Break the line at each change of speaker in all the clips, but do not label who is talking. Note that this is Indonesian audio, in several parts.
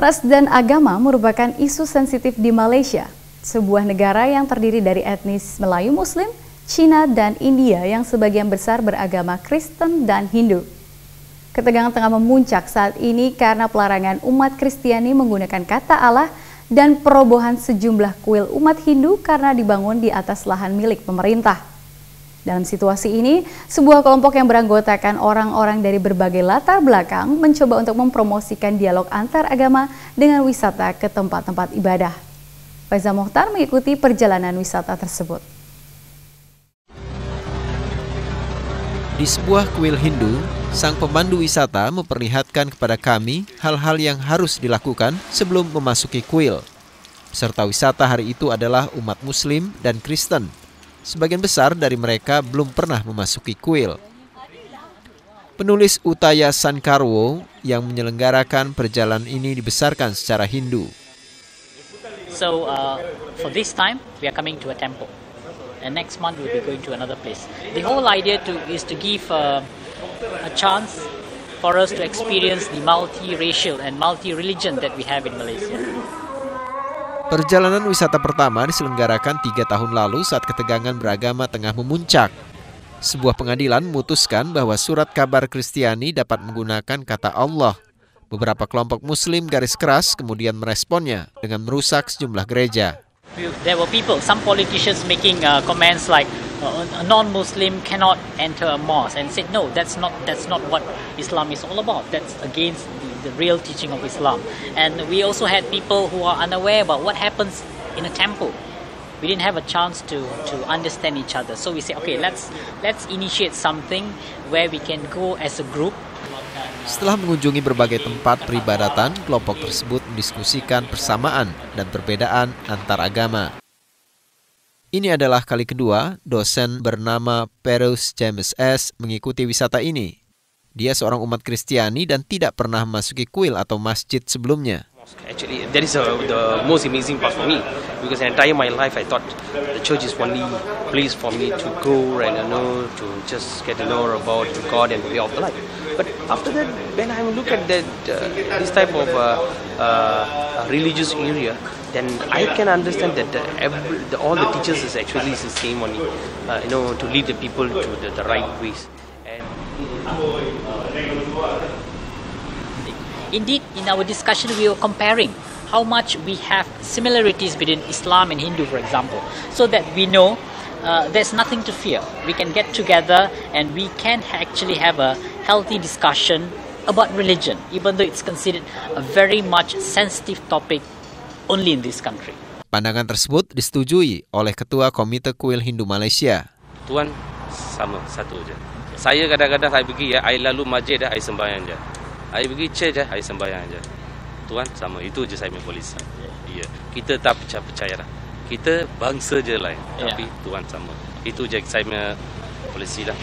Ras dan agama merupakan isu sensitif di Malaysia, sebuah negara yang terdiri dari etnis Melayu Muslim, Cina, dan India yang sebagian besar beragama Kristen dan Hindu. Ketegangan tengah memuncak saat ini karena pelarangan umat Kristiani menggunakan kata Allah dan perobohan sejumlah kuil umat Hindu karena dibangun di atas lahan milik pemerintah. Dalam situasi ini, sebuah kelompok yang beranggotakan orang-orang dari berbagai latar belakang mencoba untuk mempromosikan dialog antar agama dengan wisata ke tempat-tempat ibadah. Faiza Mokhtar mengikuti perjalanan wisata tersebut.
Di sebuah kuil Hindu, sang pemandu wisata memperlihatkan kepada kami hal-hal yang harus dilakukan sebelum memasuki kuil. Peserta wisata hari itu adalah umat Muslim dan Kristen. Sebagian besar dari mereka belum pernah memasuki kuil. Penulis Utaya Sankarwo yang menyelenggarakan perjalanan ini dibesarkan secara Hindu.
So for this time we are coming to a temple, and next month we'll be going to another place. The whole idea is to give a chance for us to experience the multi-racial and multi-religion that we have in Malaysia.
Perjalanan wisata pertama diselenggarakan 3 tahun lalu saat ketegangan beragama tengah memuncak. Sebuah pengadilan memutuskan bahwa surat kabar Kristiani dapat menggunakan kata Allah. Beberapa kelompok Muslim garis keras kemudian meresponnya dengan merusak sejumlah gereja.
There were some politicians making comments like a non-Muslim cannot enter a mosque, and said no, that's not what Islam is all about. That's against the real teaching of Islam. And we also had people who are unaware about what happens in a temple. We didn't have a chance to understand each other. So we say, okay, let's initiate something where we can go as a group.
Setelah mengunjungi berbagai tempat peribadatan, kelompok tersebut mendiskusikan persamaan dan perbedaan antar agama. Ini adalah kali kedua dosen bernama Perus James S. mengikuti wisata ini. Dia seorang umat Kristiani dan tidak pernah memasuki kuil atau masjid sebelumnya.
Actually, that is the most amazing part for me, because in entire my life I thought the church is only place for me to go and to just get to know about God and the way of life. But after that, when I look at that this type of religious area, then I can understand that all the teachers is actually the same only, to lead the people to the right ways.
Indeed, in our discussion, we were comparing how much we have similarities between Islam and Hindu, for example, so that we know there's nothing to fear. We can get together and we can actually have a healthy discussion about religion, even though it's considered a very much sensitive topic only in this country.
Pandangan tersebut disetujui oleh Ketua Komite Kuil Hindu Malaysia.
Tuan sama satu je. Saya kadang-kadang saya pergi I lalu masjid I sembahyang je. I pergi church I sembahyang je. Tuan sama, itu je saya punya polisi. Ya. Kita tak percaya dah. Kita bangsa je lain, tapi Tuan sama. Itu je saya punya polisi lah.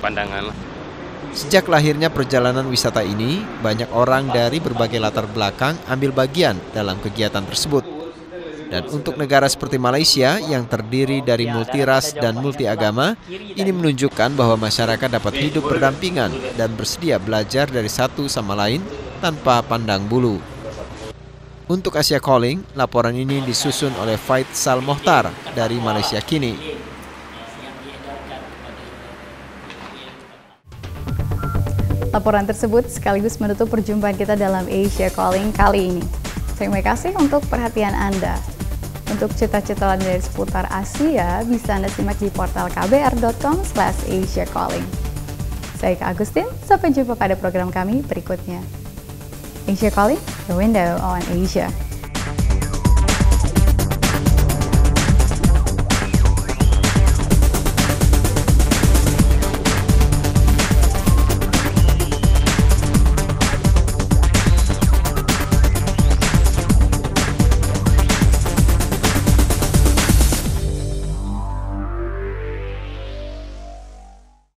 Pandangan lah.
Sejak lahirnya perjalanan wisata ini, banyak orang dari berbagai latar belakang ambil bagian dalam kegiatan tersebut. Dan untuk negara seperti Malaysia yang terdiri dari multiras dan multiagama, ini menunjukkan bahwa masyarakat dapat hidup berdampingan dan bersedia belajar dari satu sama lain tanpa pandang bulu. Untuk Asia Calling, laporan ini disusun oleh Faiza Mokhtar dari Malaysia Kini.
Laporan tersebut sekaligus menutup perjumpaan kita dalam Asia Calling kali ini. Terima kasih untuk perhatian Anda. Untuk cerita-cerita lain dari seputar Asia, bisa Anda simak di portal kbr.com/Asia Calling. Saya Kak Agustin, sampai jumpa pada program kami berikutnya. Asia Calling, the window on Asia.